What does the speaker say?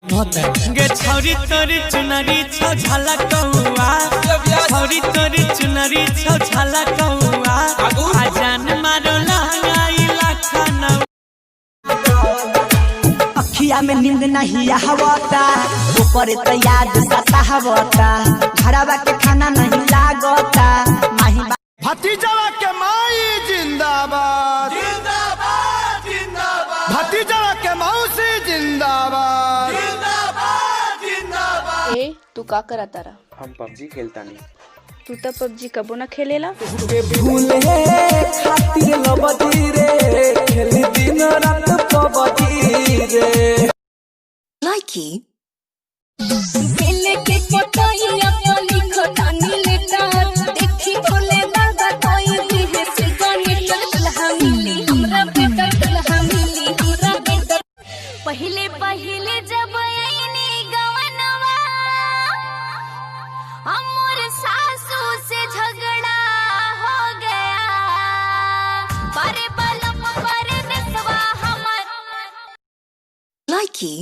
गे छौरी तोरी चुनरी छौ झाला कौआ छौरी तोरी चुनरी छौ झाला कौआ आजान मारो लहंगाई लाखना अखिया में नींद नहीं आवता ऊपर तो याद सतावता घरवा के खाना नहीं लागता माही भतीजवा के माई जिंदाबाद जिंदाबाद जिंदाबाद भतीजवा के मौसी जिंदाबाद जिंदाबाद जिंदाबाद। ए तू का करा तारा? हम पबजी खेलता नहीं। तू तो पबजी कबो ना खेलेला। भूले खातिर लबदी रे खेली दिन रात पबजी रे लाइकी खेले के कोताई अपनी खटानी लेता देखी भोले बाबा कोई भी है सिगानी चल हमीली हमरा बेटा चल हमीली हमरा बेटा पहले पहले जब आईनी गवनवा हमर सासू से झगड़ा हो गया पारे बलम पारे दसवा हमर लाइकी